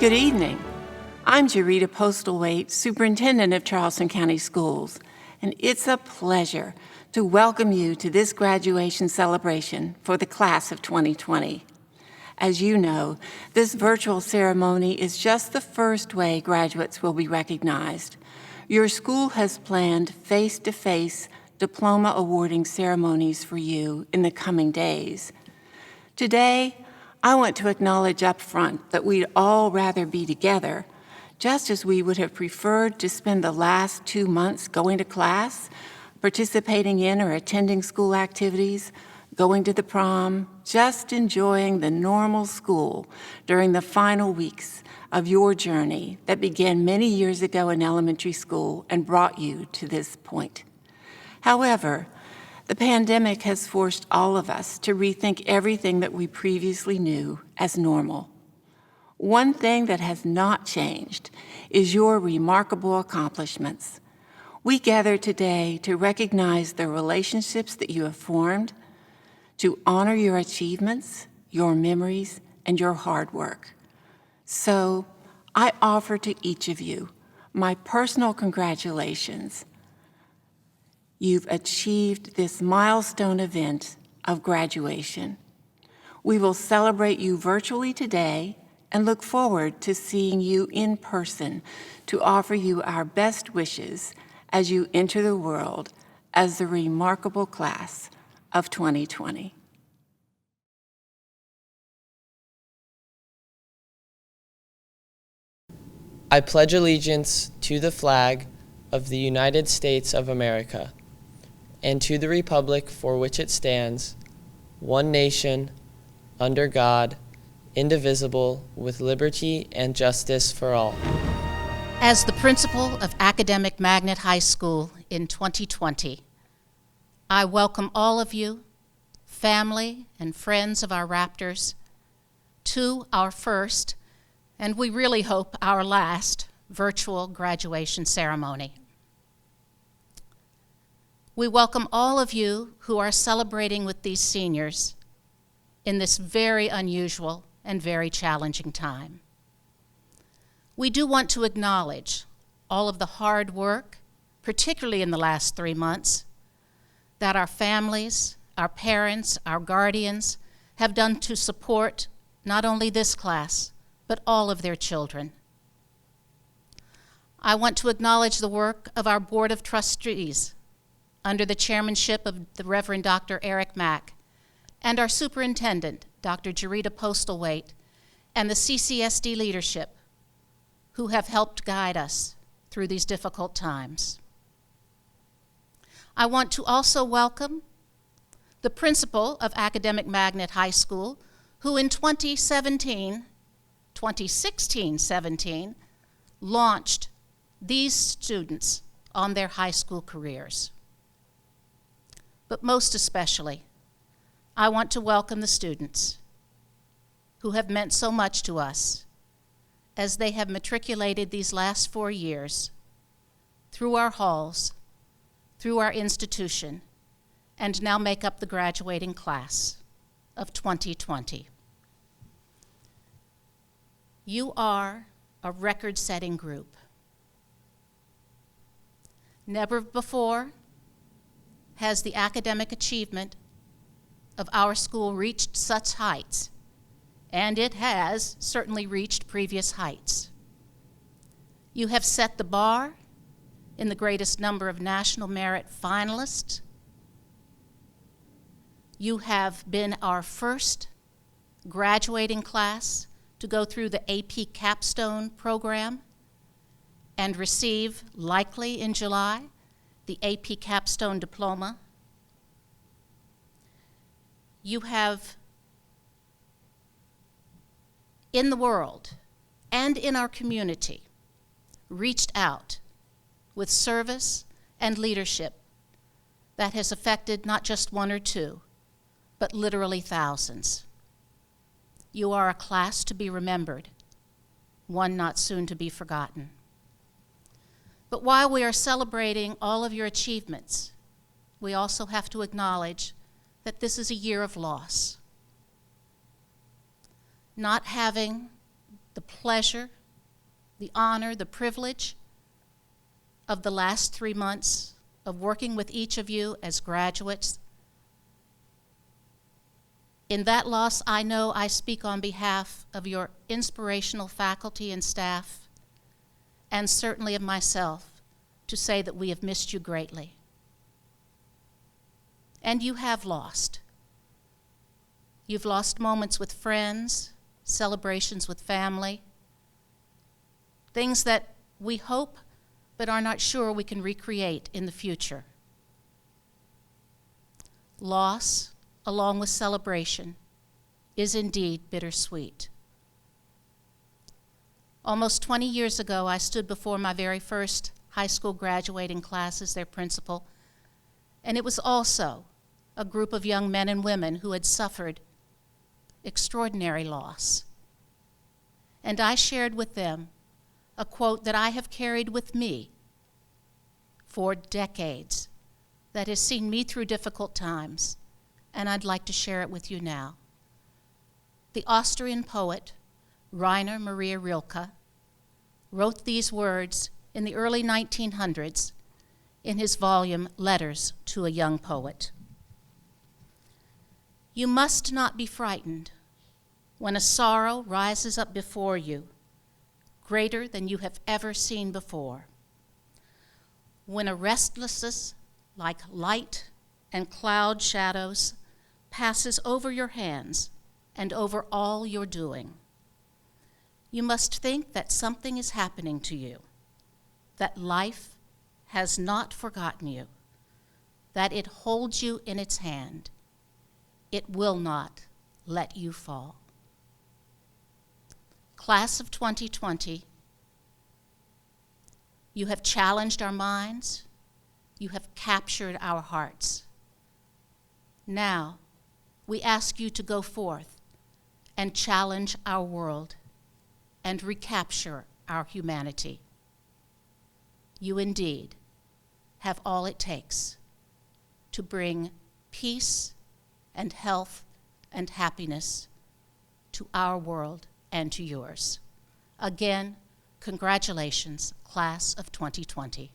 Good evening. I'm Jarita Postlethwaite, Superintendent of Charleston County Schools, and it's a pleasure to welcome you to this graduation celebration for the class of 2020. As you know, this virtual ceremony is just the first way graduates will be recognized. Your school has planned face-to-face diploma awarding ceremonies for you in the coming days. Today, I want to acknowledge up front that we'd all rather be together, just as we would have preferred to spend the last 2 months going to class, participating in or attending school activities, going to the prom, just enjoying the normal school during the final weeks of your journey that began many years ago in elementary school and brought you to this point. However, the pandemic has forced all of us to rethink everything that we previously knew as normal. One thing that has not changed is your remarkable accomplishments. We gather today to recognize the relationships that you have formed, to honor your achievements, your memories, and your hard work. So, I offer to each of you my personal congratulations. You've achieved this milestone event of graduation. We will celebrate you virtually today and look forward to seeing you in person to offer you our best wishes as you enter the world as the remarkable class of 2020. I pledge allegiance to the flag of the United States of America and to the republic for which it stands, one nation, under God, indivisible, with liberty and justice for all. As the principal of Academic Magnet High School in 2020, I welcome all of you, family and friends of our Raptors, to our first, and we really hope our last, virtual graduation ceremony. We welcome all of you who are celebrating with these seniors in this very unusual and very challenging time. We do want to acknowledge all of the hard work, particularly in the last 3 months, that our families, our parents, our guardians have done to support not only this class, but all of their children. I want to acknowledge the work of our Board of Trustees under the chairmanship of the Reverend Dr. Eric Mack, and our superintendent, Dr. Jarita Postlethwaite, and the CCSD leadership who have helped guide us through these difficult times. I want to also welcome the principal of Academic Magnet High School, who in 2016-17 launched these students on their high school careers. But most especially, I want to welcome the students who have meant so much to us as they have matriculated these last 4 years through our halls, through our institution, and now make up the graduating class of 2020. You are a record-setting group. Never before has the academic achievement of our school reached such heights, and it has certainly reached previous heights. You have set the bar in the greatest number of national merit finalists. You have been our first graduating class to go through the AP Capstone program and receive, likely in July, the AP Capstone Diploma. You have, in the world and in our community, reached out with service and leadership that has affected not just 1 or 2, but literally thousands. You are a class to be remembered, one not soon to be forgotten. But while we are celebrating all of your achievements, we also have to acknowledge that this is a year of loss. Not having the pleasure, the honor, the privilege of the last 3 months of working with each of you as graduates. In that loss, I know I speak on behalf of your inspirational faculty and staff, and certainly of myself, to say that we have missed you greatly. And you have lost. You've lost moments with friends, celebrations with family, things that we hope but are not sure we can recreate in the future. Loss, along with celebration, is indeed bittersweet. Almost 20 years ago, I stood before my very first high school graduating class as their principal, and it was also a group of young men and women who had suffered extraordinary loss. And I shared with them a quote that I have carried with me for decades, that has seen me through difficult times, and I'd like to share it with you now. The Austrian poet Rainer Maria Rilke wrote these words in the early 1900s in his volume Letters to a Young Poet. You must not be frightened when a sorrow rises up before you, greater than you have ever seen before. When a restlessness like light and cloud shadows passes over your hands and over all your doing, you must think that something is happening to you, that life has not forgotten you, that it holds you in its hand. It will not let you fall. Class of 2020, you have challenged our minds, you have captured our hearts. Now, we ask you to go forth and challenge our world and recapture our humanity. You indeed have all it takes to bring peace and health and happiness to our world and to yours. Again, congratulations, class of 2020.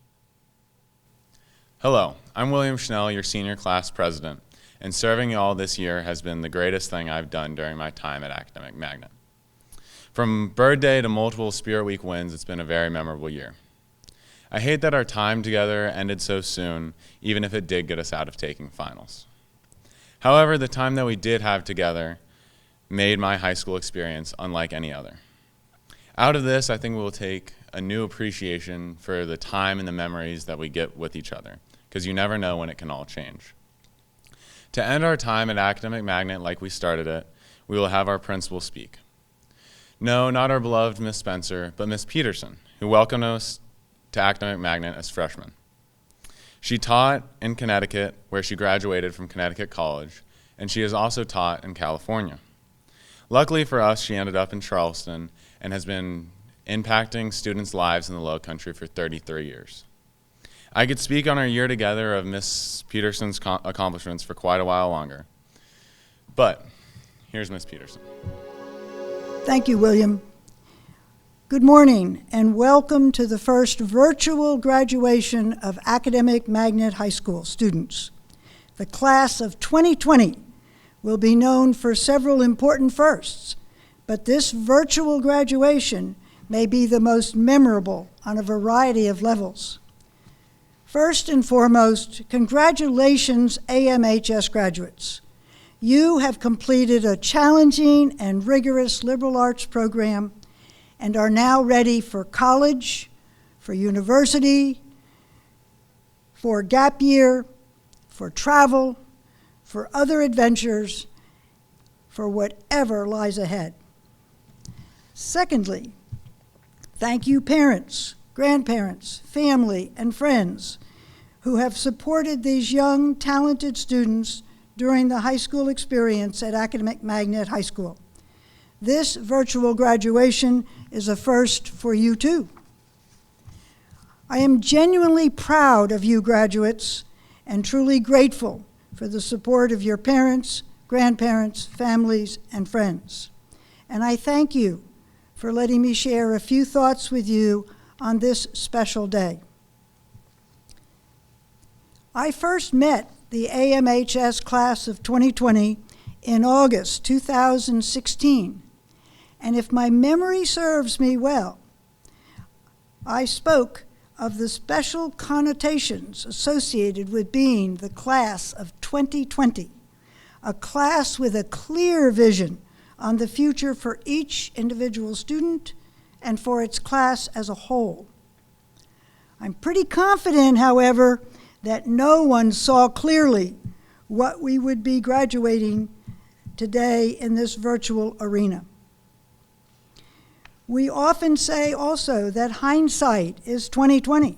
Hello, I'm William Schnell, your senior class president, and serving you all this year has been the greatest thing I've done during my time at Academic Magnet. From Bird Day to multiple Spirit Week wins, it's been a very memorable year. I hate that our time together ended so soon, even if it did get us out of taking finals. However, the time that we did have together made my high school experience unlike any other. Out of this, I think we will take a new appreciation for the time and the memories that we get with each other, because you never know when it can all change. To end our time at Academic Magnet like we started it, we will have our principal speak. No, not our beloved Miss Spencer, but Miss Peterson, who welcomed us to Academic Magnet as freshmen. She taught in Connecticut, where she graduated from Connecticut College, and she has also taught in California. Luckily for us, she ended up in Charleston and has been impacting students' lives in the Low Country for 33 years. I could speak on our year together of Miss Peterson's accomplishments for quite a while longer, but here's Miss Peterson. Thank you, William. Good morning and welcome to the first virtual graduation of Academic Magnet High School students. The class of 2020 will be known for several important firsts, but this virtual graduation may be the most memorable on a variety of levels. First and foremost, congratulations, AMHS graduates. You have completed a challenging and rigorous liberal arts program and are now ready for college, for university, for gap year, for travel, for other adventures, for whatever lies ahead. Secondly, thank you parents, grandparents, family, and friends who have supported these young, talented students during the high school experience at Academic Magnet High School. This virtual graduation is a first for you too. I am genuinely proud of you graduates and truly grateful for the support of your parents, grandparents, families, and friends. And I thank you for letting me share a few thoughts with you on this special day. I first met the AMHS class of 2020 in August 2016, and if my memory serves me well, I spoke of the special connotations associated with being the class of 2020, a class with a clear vision on the future for each individual student and for its class as a whole. I'm pretty confident, however, that no one saw clearly what we would be graduating today in this virtual arena. We often say also that hindsight is 20/20,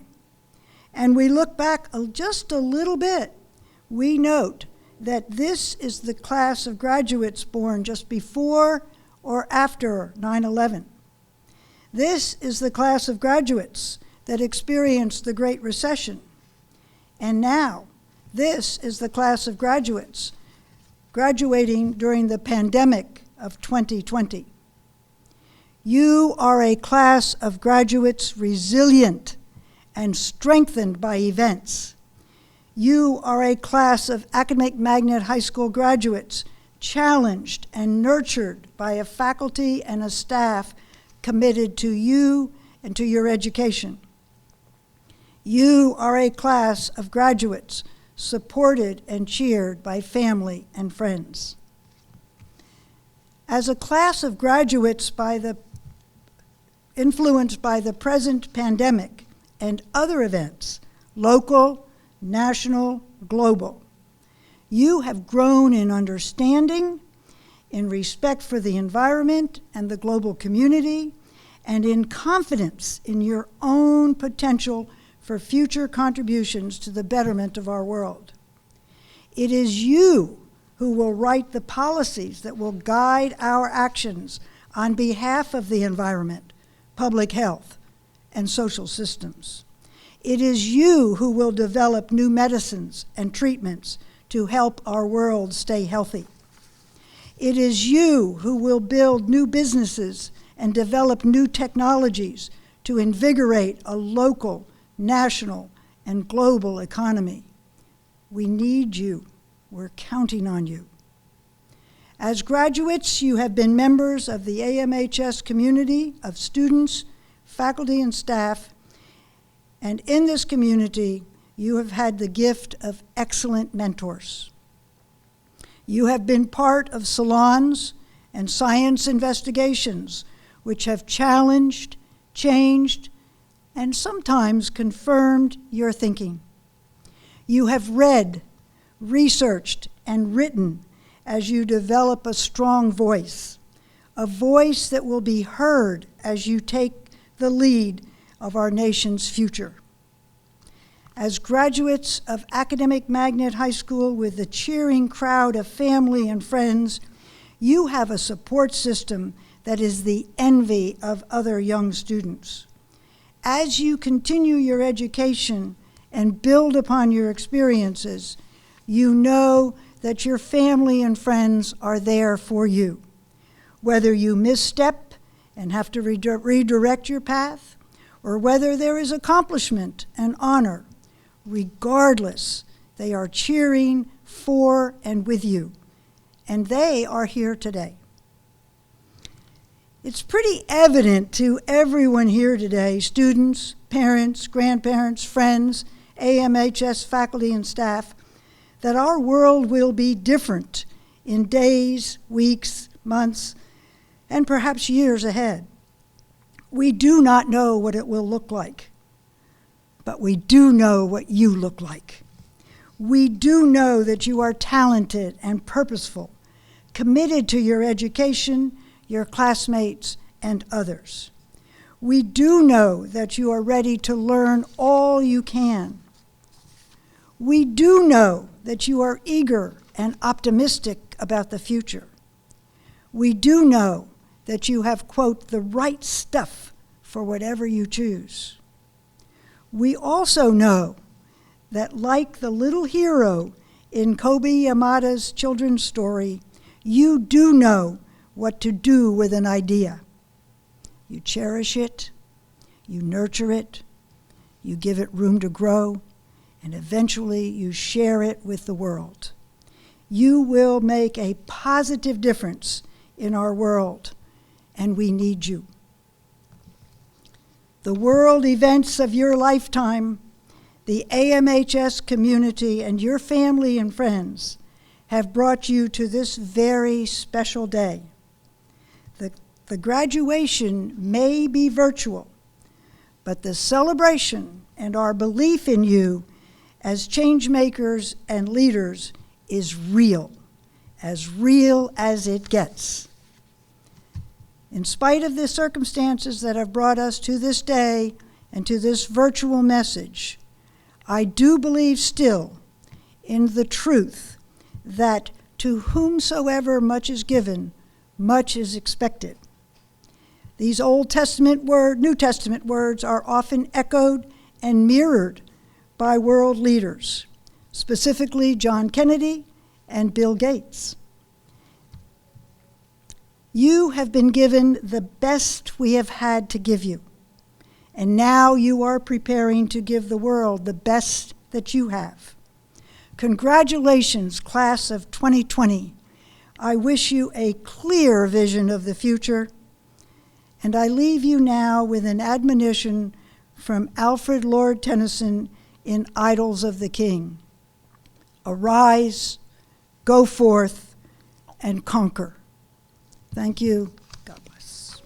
and we look back just a little bit. We note that this is the class of graduates born just before or after 9/11. This is the class of graduates that experienced the Great Recession. And now, this is the class of graduates graduating during the pandemic of 2020. You are a class of graduates resilient and strengthened by events. You are a class of Academic Magnet High School graduates challenged and nurtured by a faculty and a staff committed to you and to your education. You are a class of graduates supported and cheered by family and friends. As a class of graduates influenced by the present pandemic and other events, local, national, global, you have grown in understanding, in respect for the environment and the global community, and in confidence in your own potential for future contributions to the betterment of our world. It is you who will write the policies that will guide our actions on behalf of the environment, public health, and social systems. It is you who will develop new medicines and treatments to help our world stay healthy. It is you who will build new businesses and develop new technologies to invigorate a local, national, and global economy. We need you. We're counting on you. As graduates, you have been members of the AMHS community of students, faculty, and staff, and in this community, you have had the gift of excellent mentors. You have been part of salons and science investigations which have challenged, changed, and sometimes confirmed your thinking. You have read, researched, and written as you develop a strong voice, a voice that will be heard as you take the lead of our nation's future. As graduates of Academic Magnet High School with the cheering crowd of family and friends, you have a support system that is the envy of other young students. As you continue your education and build upon your experiences, you know that your family and friends are there for you. Whether you misstep and have to redirect your path, or whether there is accomplishment and honor, regardless, they are cheering for and with you, and they are here today. It's pretty evident to everyone here today, students, parents, grandparents, friends, AMHS faculty and staff, that our world will be different in days, weeks, months, and perhaps years ahead. We do not know what it will look like, but we do know what you look like. We do know that you are talented and purposeful, committed to your education, your classmates, and others. We do know that you are ready to learn all you can. We do know that you are eager and optimistic about the future. We do know that you have, quote, the right stuff for whatever you choose. We also know that, like the little hero in Kobe Yamada's children's story, you do know what to do with an idea. You cherish it, you nurture it, you give it room to grow, and eventually you share it with the world. You will make a positive difference in our world, and we need you. The world events of your lifetime, the AMHS community, and your family and friends have brought you to this very special day. The graduation may be virtual, but the celebration and our belief in you as change makers and leaders is real as it gets. In spite of the circumstances that have brought us to this day and to this virtual message, I do believe still in the truth that to whomsoever much is given, much is expected. These New Testament words are often echoed and mirrored by world leaders, specifically John Kennedy and Bill Gates. You have been given the best we have had to give you, and now you are preparing to give the world the best that you have. Congratulations, class of 2020. I wish you a clear vision of the future, and I leave you now with an admonition from Alfred Lord Tennyson in Idylls of the King. Arise, go forth, and conquer. Thank you. God bless.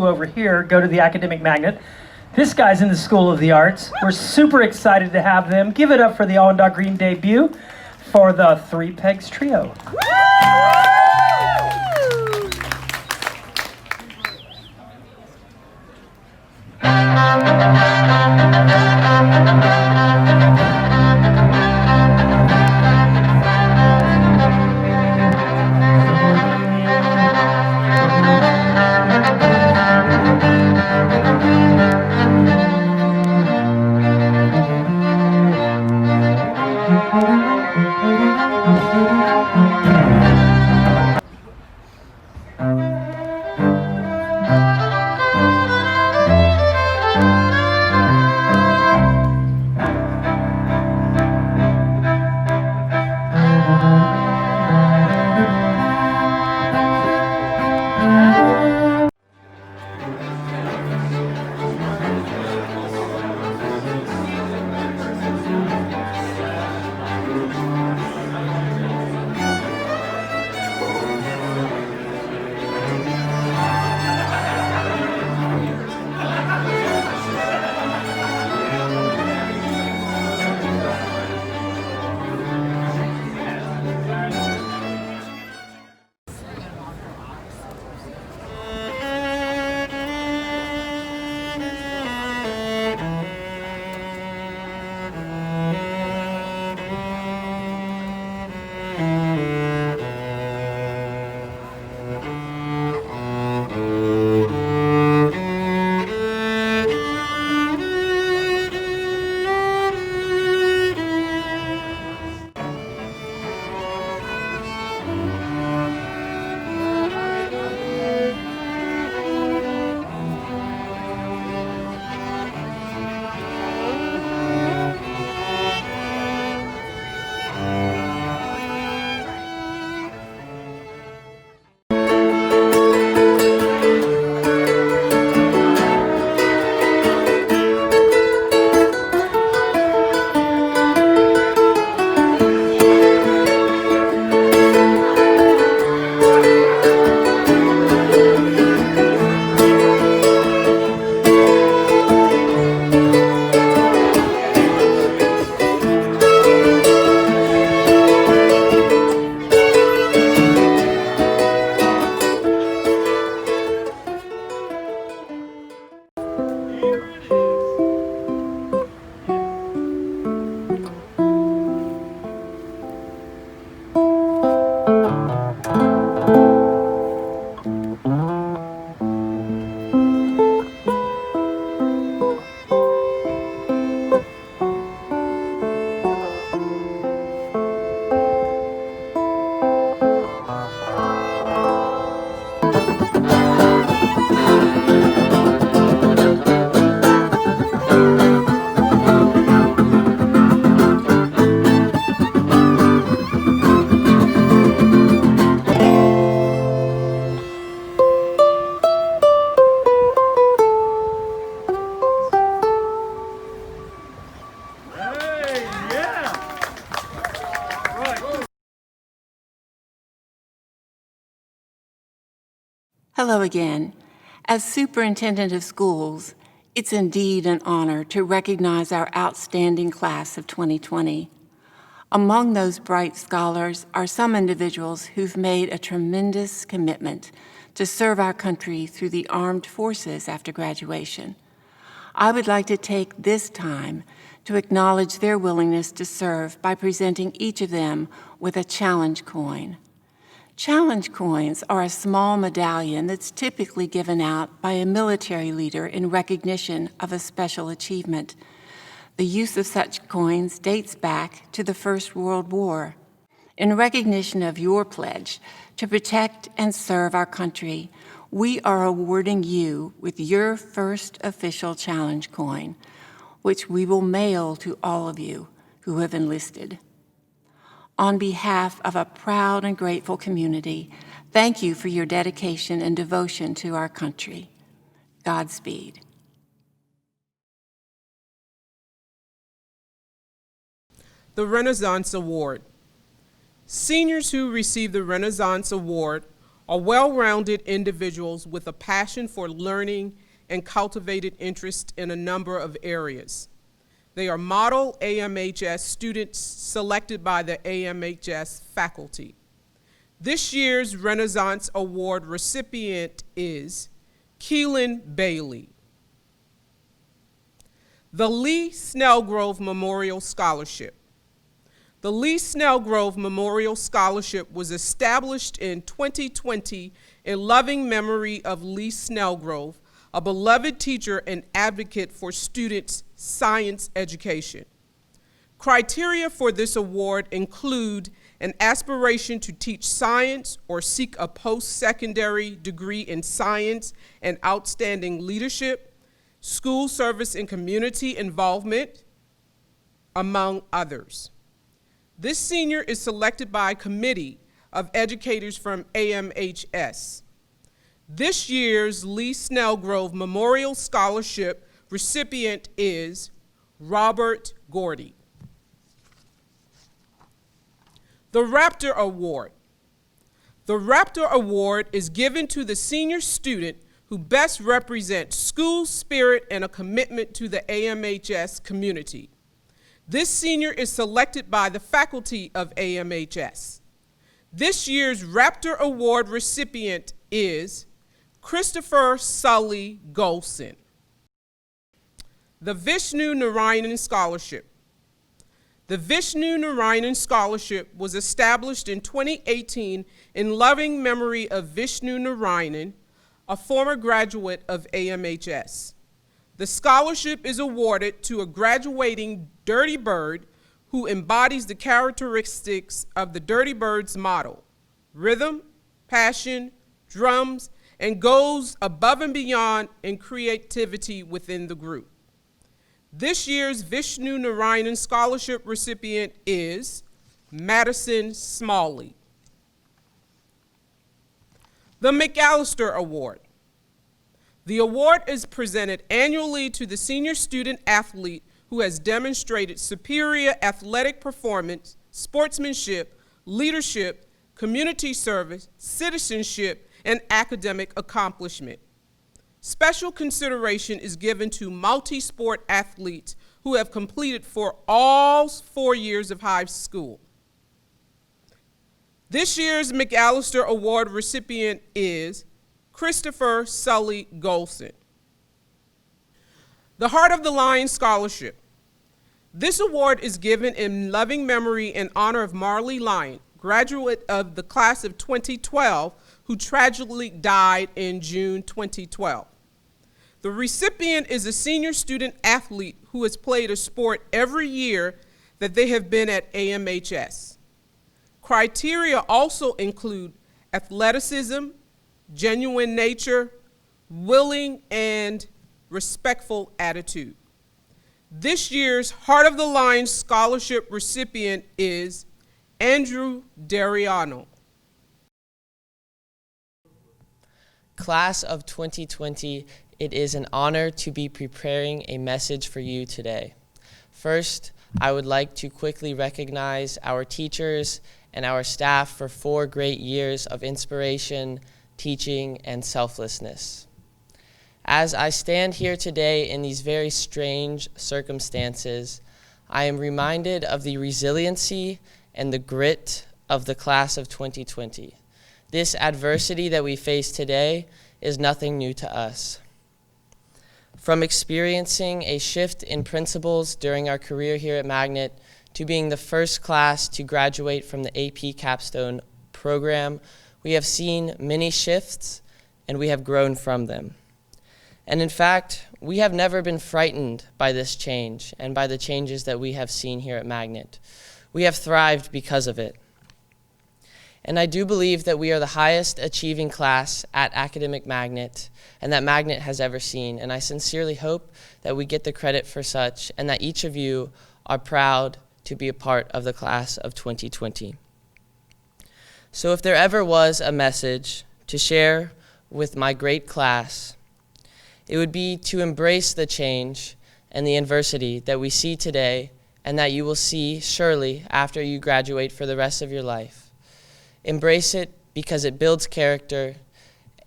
Over here go to the Academic Magnet. This guy's in the School of the Arts. We're super excited to have them. Give it up for the Allendale Green debut for the Three Pegs Trio. Hello again. As Superintendent of Schools, it's indeed an honor to recognize our outstanding class of 2020. Among those bright scholars are some individuals who've made a tremendous commitment to serve our country through the armed forces after graduation. I would like to take this time to acknowledge their willingness to serve by presenting each of them with a challenge coin. Challenge coins are a small medallion that's typically given out by a military leader in recognition of a special achievement. The use of such coins dates back to the First World War. In recognition of your pledge to protect and serve our country, we are awarding you with your first official challenge coin, which we will mail to all of you who have enlisted. On behalf of a proud and grateful community, thank you for your dedication and devotion to our country. Godspeed. The Renaissance Award. Seniors who receive the Renaissance Award are well-rounded individuals with a passion for learning and cultivated interest in a number of areas. They are model AMHS students selected by the AMHS faculty. This year's Renaissance Award recipient is Keelan Bailey. The Lee Snellgrove Memorial Scholarship. The Lee Snellgrove Memorial Scholarship was established in 2020 in loving memory of Lee Snellgrove, a beloved teacher and advocate for students' science education. Criteria for this award include an aspiration to teach science or seek a post-secondary degree in science and outstanding leadership, school service and community involvement, among others. This senior is selected by a committee of educators from AMHS. This year's Lee Snellgrove Memorial Scholarship recipient is Robert Gordy. The Raptor Award. The Raptor Award is given to the senior student who best represents school spirit and a commitment to the AMHS community. This senior is selected by the faculty of AMHS. This year's Raptor Award recipient is Christopher Sully Golson. The Vishnu Narayanan Scholarship. The Vishnu Narayanan Scholarship was established in 2018 in loving memory of Vishnu Narayanan, a former graduate of AMHS. The scholarship is awarded to a graduating Dirty Bird who embodies the characteristics of the Dirty Bird's motto: rhythm, passion, drums, and goes above and beyond in creativity within the group. This year's Vishnu Narayanan Scholarship recipient is Madison Smalley. The McAllister Award. The award is presented annually to the senior student athlete who has demonstrated superior athletic performance, sportsmanship, leadership, community service, citizenship, and academic accomplishment. Special consideration is given to multi-sport athletes who have completed for all 4 years of high school. This year's McAllister Award recipient is Christopher Sully Golson. The Heart of the Lion Scholarship. This award is given in loving memory and honor of Marley Lyon, graduate of the class of 2012, who tragically died in June 2012. The recipient is a senior student athlete who has played a sport every year that they have been at AMHS. Criteria also include athleticism, genuine nature, willing and respectful attitude. This year's Heart of the Lion Scholarship recipient is Andrew Dariano. Class of 2020, it is an honor to be preparing a message for you today. First, I would like to quickly recognize our teachers and our staff for 4 great years of inspiration, teaching, and selflessness. As I stand here today in these very strange circumstances, I am reminded of the resiliency and the grit of the class of 2020. This adversity that we face today is nothing new to us. From experiencing a shift in principles during our career here at Magnet to being the first class to graduate from the AP Capstone program, we have seen many shifts and we have grown from them. And in fact, we have never been frightened by this change and by the changes that we have seen here at Magnet. We have thrived because of it. And I do believe that we are the highest achieving class at Academic Magnet and that Magnet has ever seen. And I sincerely hope that we get the credit for such and that each of you are proud to be a part of the class of 2020. So if there ever was a message to share with my great class, it would be to embrace the change and the adversity that we see today and that you will see surely after you graduate for the rest of your life. Embrace it because it builds character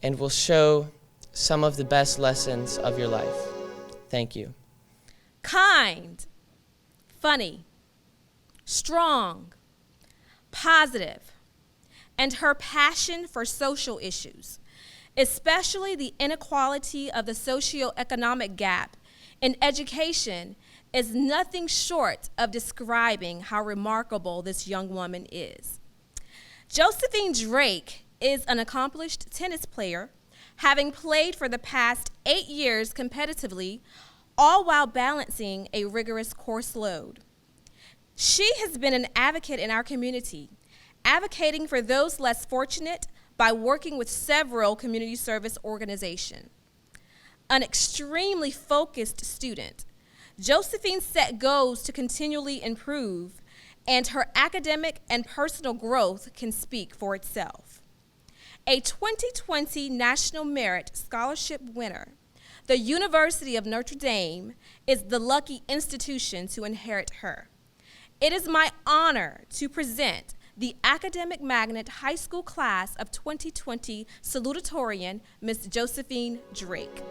and will show some of the best lessons of your life. Thank you. Kind, funny, strong, positive, and her passion for social issues, especially the inequality of the socioeconomic gap in education, is nothing short of describing how remarkable this young woman is. Josephine Drake is an accomplished tennis player, having played for the past 8 years competitively, all while balancing a rigorous course load. She has been an advocate in our community, advocating for those less fortunate by working with several community service organizations. An extremely focused student, Josephine set goals to continually improve, and her academic and personal growth can speak for itself. A 2020 National Merit Scholarship winner, the University of Notre Dame is the lucky institution to inherit her. It is my honor to present the Academic Magnet High School Class of 2020 salutatorian, Ms. Josephine Drake.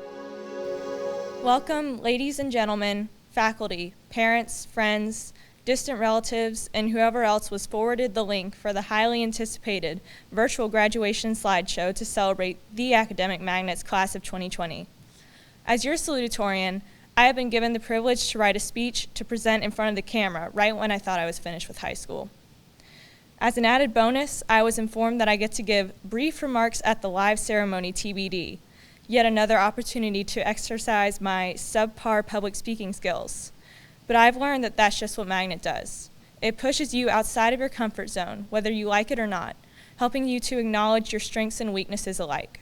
Welcome, ladies and gentlemen, faculty, parents, friends, distant relatives, and whoever else was forwarded the link for the highly anticipated virtual graduation slideshow to celebrate the Academic Magnets Class of 2020. As your salutatorian, I have been given the privilege to write a speech to present in front of the camera right when I thought I was finished with high school. As an added bonus, I was informed that I get to give brief remarks at the live ceremony TBD, yet another opportunity to exercise my subpar public speaking skills. But I've learned that that's just what Magnet does. It pushes you outside of your comfort zone, whether you like it or not, helping you to acknowledge your strengths and weaknesses alike.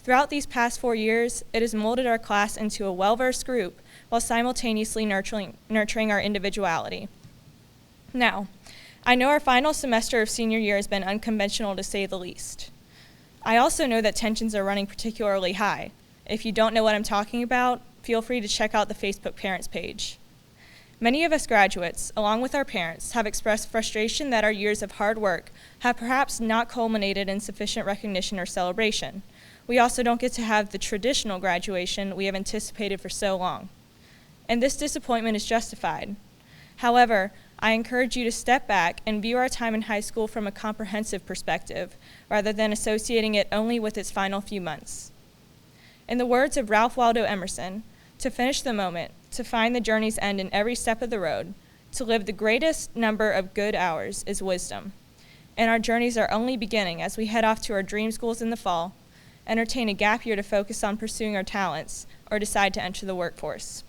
Throughout these past 4 years, it has molded our class into a well-versed group while simultaneously nurturing our individuality. Now, I know our final semester of senior year has been unconventional to say the least. I also know that tensions are running particularly high. If you don't know what I'm talking about, feel free to check out the Facebook Parents page. Many of us graduates, along with our parents, have expressed frustration that our years of hard work have perhaps not culminated in sufficient recognition or celebration. We also don't get to have the traditional graduation we have anticipated for so long. And this disappointment is justified. However, I encourage you to step back and view our time in high school from a comprehensive perspective, rather than associating it only with its final few months. In the words of Ralph Waldo Emerson, to finish the moment, to find the journey's end in every step of the road, to live the greatest number of good hours is wisdom. And our journeys are only beginning as we head off to our dream schools in the fall, entertain a gap year to focus on pursuing our talents, or decide to enter the workforce.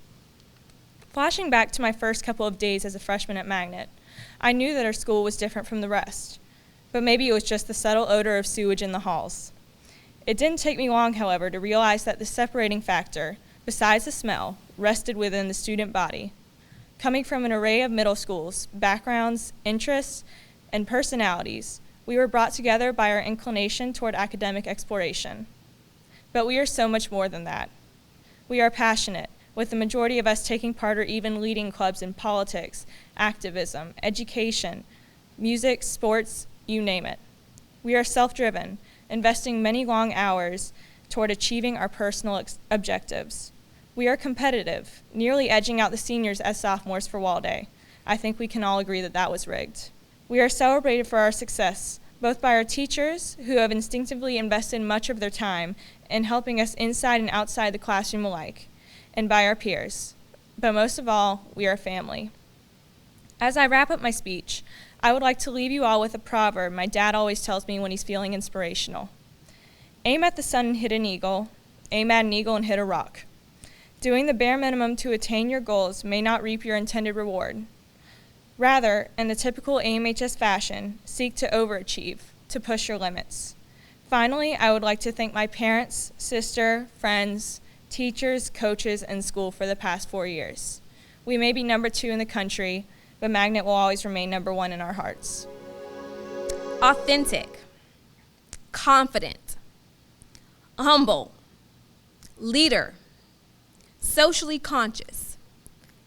Flashing back to my first couple of days as a freshman at Magnet, I knew that our school was different from the rest, but maybe it was just the subtle odor of sewage in the halls. It didn't take me long, however, to realize that the separating factor, besides the smell, rested within the student body. Coming from an array of middle schools, backgrounds, interests, and personalities, we were brought together by our inclination toward academic exploration. But we are so much more than that. We are passionate, with the majority of us taking part or even leading clubs in politics, activism, education, music, sports, you name it. We are self-driven, investing many long hours toward achieving our personal objectives. We are competitive, nearly edging out the seniors as sophomores for Wall Day. I think we can all agree that that was rigged. We are celebrated for our success, both by our teachers, who have instinctively invested much of their time in helping us inside and outside the classroom alike, and by our peers. But most of all, we are family. As I wrap up my speech, I would like to leave you all with a proverb my dad always tells me when he's feeling inspirational. Aim at the sun and hit an eagle. Aim at an eagle and hit a rock. Doing the bare minimum to attain your goals may not reap your intended reward. Rather, in the typical AMHS fashion, seek to overachieve, to push your limits. Finally, I would like to thank my parents, sister, friends, teachers, coaches, and school for the past 4 years. We may be number 2 in the country, but Magnet will always remain number 1 in our hearts. Authentic, confident, humble, leader, socially conscious,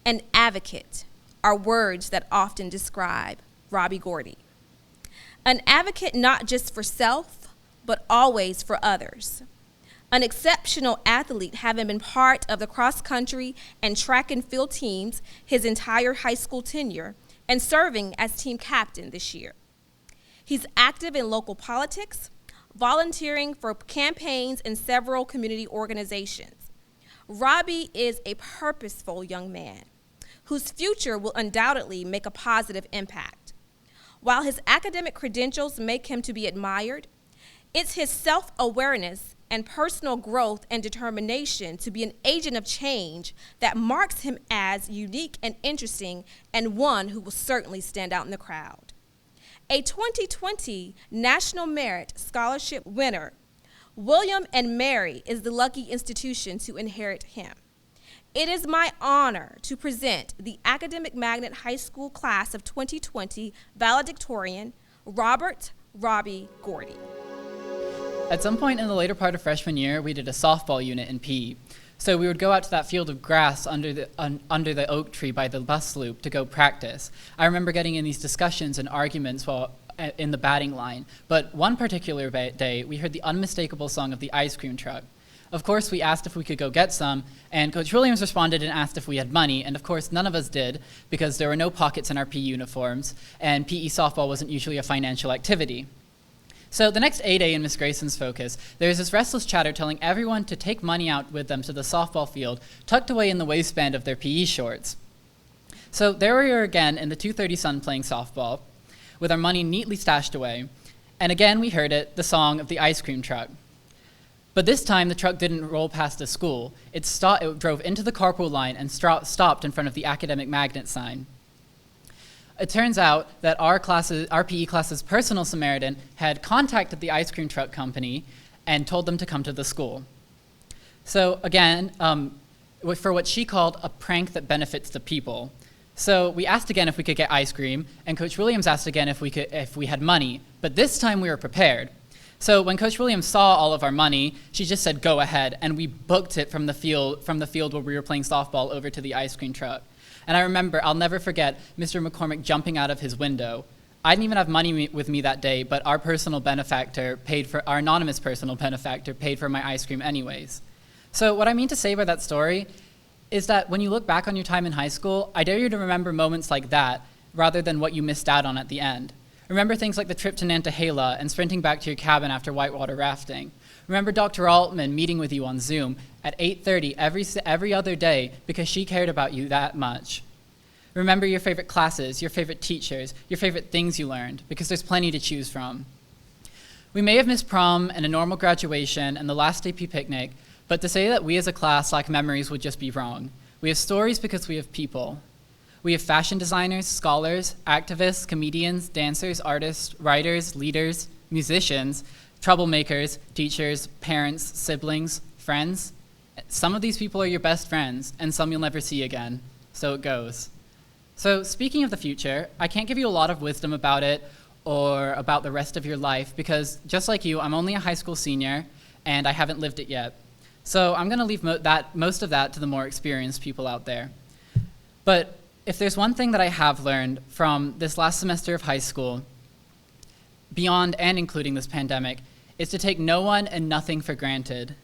and advocate are words that often describe Robbie Gordy. An advocate not just for self, but always for others. An exceptional athlete, having been part of the cross-country and track and field teams his entire high school tenure and serving as team captain this year. He's active in local politics, volunteering for campaigns in several community organizations. Robbie is a purposeful young man whose future will undoubtedly make a positive impact. While his academic credentials make him to be admired, it's his self-awareness and personal growth and determination to be an agent of change that marks him as unique and interesting, and one who will certainly stand out in the crowd. A 2020 National Merit Scholarship winner, William and Mary is the lucky institution to inherit him. It is my honor to present the Academic Magnet High School Class of 2020 valedictorian, Robert "Robbie" Gordy. At some point in the later part of freshman year, we did a softball unit in PE. So we would go out to that field of grass under the oak tree by the bus loop to go practice. I remember getting in these discussions and arguments while in the batting line. But one particular day, we heard the unmistakable song of the ice cream truck. Of course, we asked if we could go get some, and Coach Williams responded and asked if we had money, and of course, none of us did, because there were no pockets in our PE uniforms, and PE softball wasn't usually a financial activity. So the next A-Day in Miss Grayson's focus, there's this restless chatter telling everyone to take money out with them to the softball field, tucked away in the waistband of their PE shorts. So there we were again in the 2:30 sun playing softball, with our money neatly stashed away, and again we heard it, the song of the ice cream truck. But this time, the truck didn't roll past the school. It drove into the carpool line and stopped in front of the Academic Magnet sign. It turns out that our PE class's personal Samaritan had contacted the ice cream truck company and told them to come to the school. So again, for what she called a prank that benefits the people. So we asked again if we could get ice cream, and Coach Williams asked again if we had money, but this time we were prepared. So when Coach Williams saw all of our money, she just said, "Go ahead," and we booked it from the field where we were playing softball over to the ice cream truck. And I remember, I'll never forget, Mr. McCormick jumping out of his window. I didn't even have money with me that day, but our anonymous personal benefactor paid for my ice cream anyways. So what I mean to say by that story is that when you look back on your time in high school, I dare you to remember moments like that rather than what you missed out on at the end. Remember things like the trip to Nantahala and sprinting back to your cabin after whitewater rafting. Remember Dr. Altman meeting with you on Zoom at 8:30 every other day because she cared about you that much. Remember your favorite classes, your favorite teachers, your favorite things you learned, because there's plenty to choose from. We may have missed prom and a normal graduation and the last AP picnic, but to say that we as a class lack memories would just be wrong. We have stories because we have people. We have fashion designers, scholars, activists, comedians, dancers, artists, writers, leaders, musicians, troublemakers, teachers, parents, siblings, friends. Some of these people are your best friends, and some you'll never see again. So it goes. So speaking of the future, I can't give you a lot of wisdom about it or about the rest of your life because just like you, I'm only a high school senior and I haven't lived it yet. So I'm going to leave most of that to the more experienced people out there. But if there's one thing that I have learned from this last semester of high school, beyond and including this pandemic, is to take no one and nothing for granted.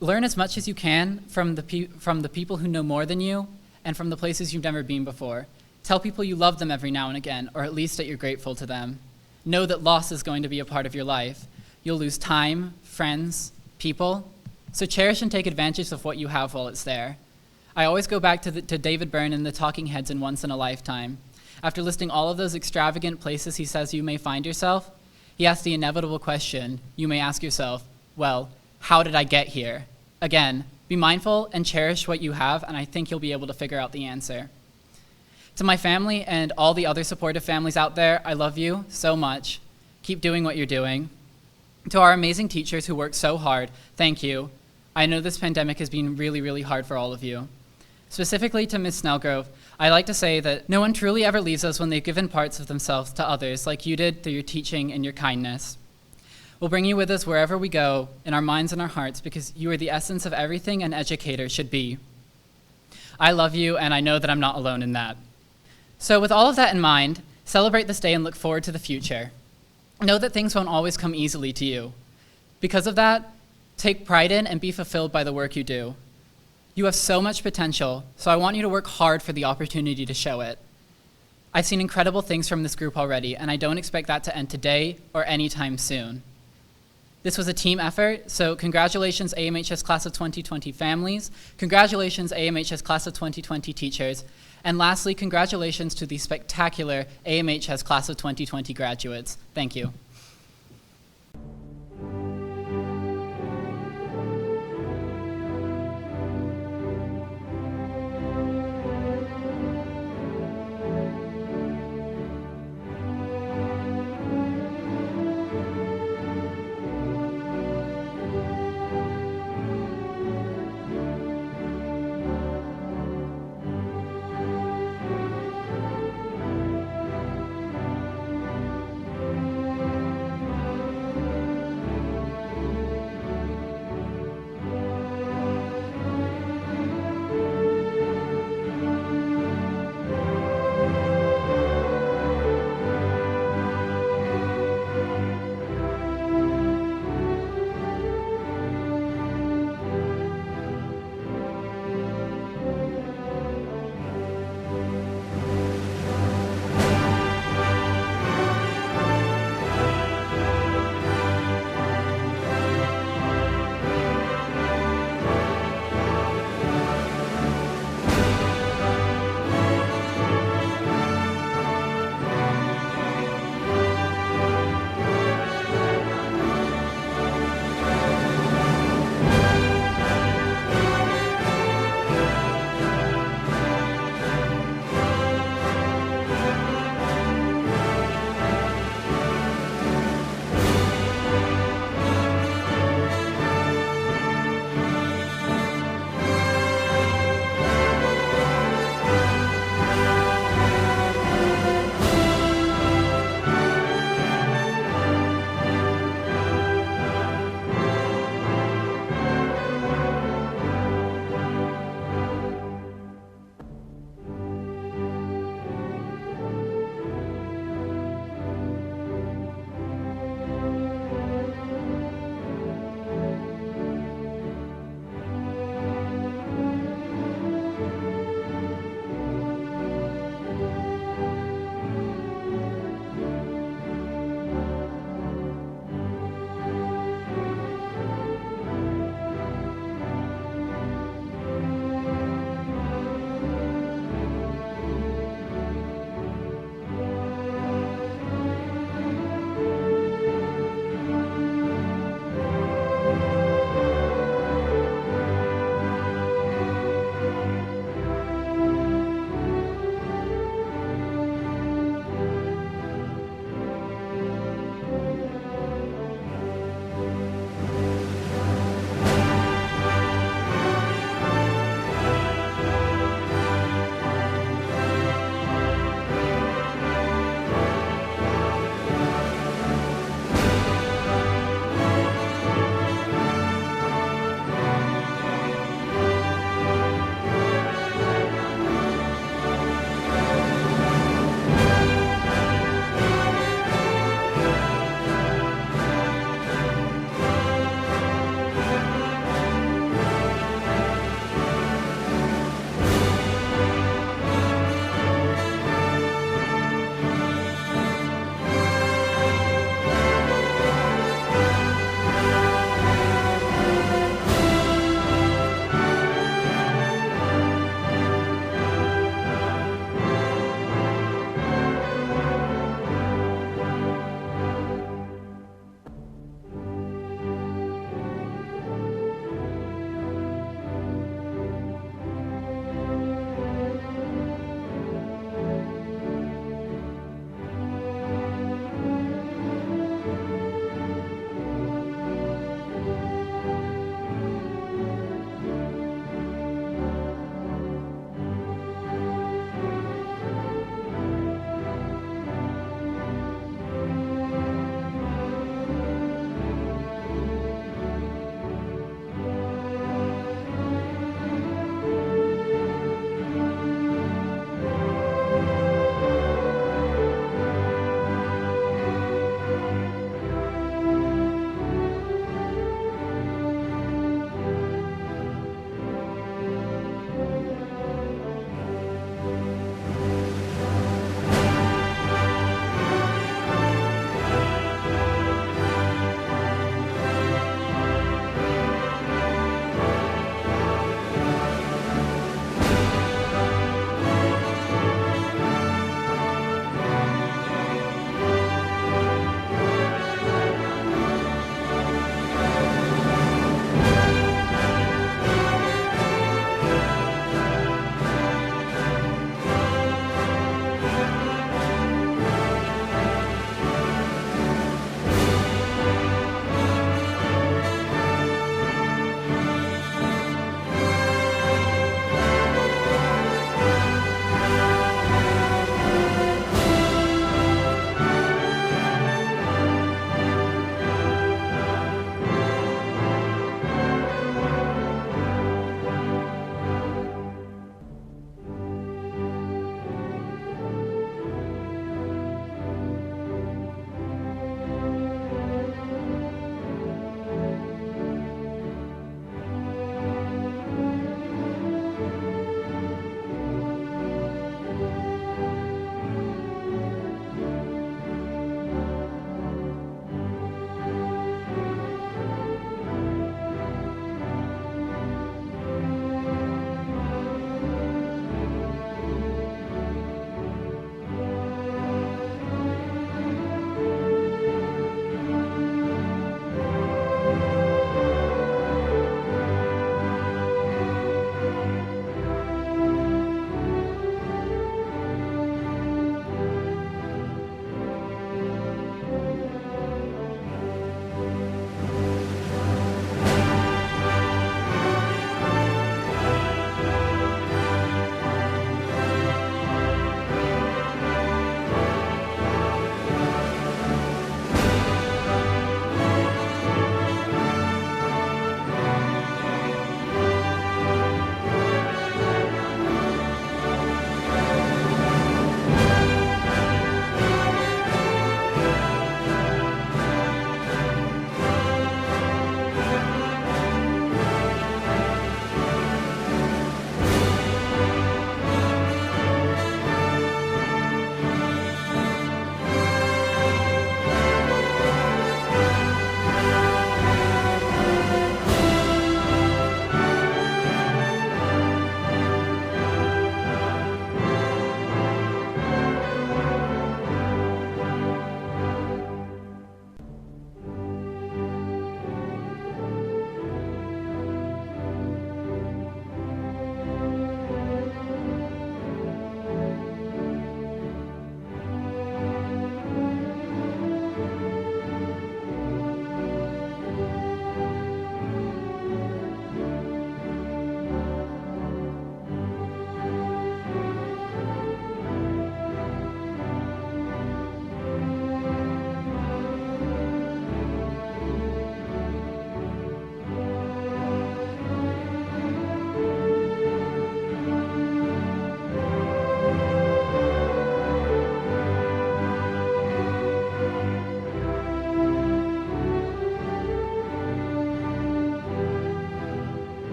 Learn as much as you can from the people who know more than you and from the places you've never been before. Tell people you love them every now and again, or at least that you're grateful to them. Know that loss is going to be a part of your life. You'll lose time, friends, people, so cherish and take advantage of what you have while it's there. I always go back to David Byrne and the Talking Heads in Once in a Lifetime. After listing all of those extravagant places he says you may find yourself, he asks the inevitable question you may ask yourself, well, how did I get here? Again, be mindful and cherish what you have, and I think you'll be able to figure out the answer. To my family and all the other supportive families out there, I love you so much. Keep doing what you're doing. To our amazing teachers who work so hard, thank you. I know this pandemic has been really, really hard for all of you. Specifically to Ms. Snellgrove, I like to say that no one truly ever leaves us when they've given parts of themselves to others like you did through your teaching and your kindness. We'll bring you with us wherever we go, in our minds and our hearts, because you are the essence of everything an educator should be. I love you, and I know that I'm not alone in that. So with all of that in mind, celebrate this day and look forward to the future. Know that things won't always come easily to you. Because of that, take pride in and be fulfilled by the work you do. You have so much potential, so I want you to work hard for the opportunity to show it. I've seen incredible things from this group already, and I don't expect that to end today or anytime soon. This was a team effort, so congratulations AMHS Class of 2020 families, congratulations AMHS Class of 2020 teachers, and lastly, congratulations to the spectacular AMHS Class of 2020 graduates. Thank you.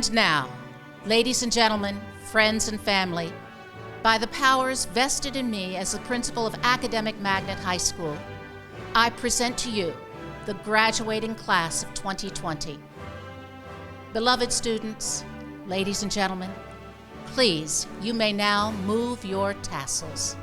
And now, ladies and gentlemen, friends and family, by the powers vested in me as the principal of Academic Magnet High School, I present to you the graduating class of 2020. Beloved students, ladies and gentlemen, please, you may now move your tassels.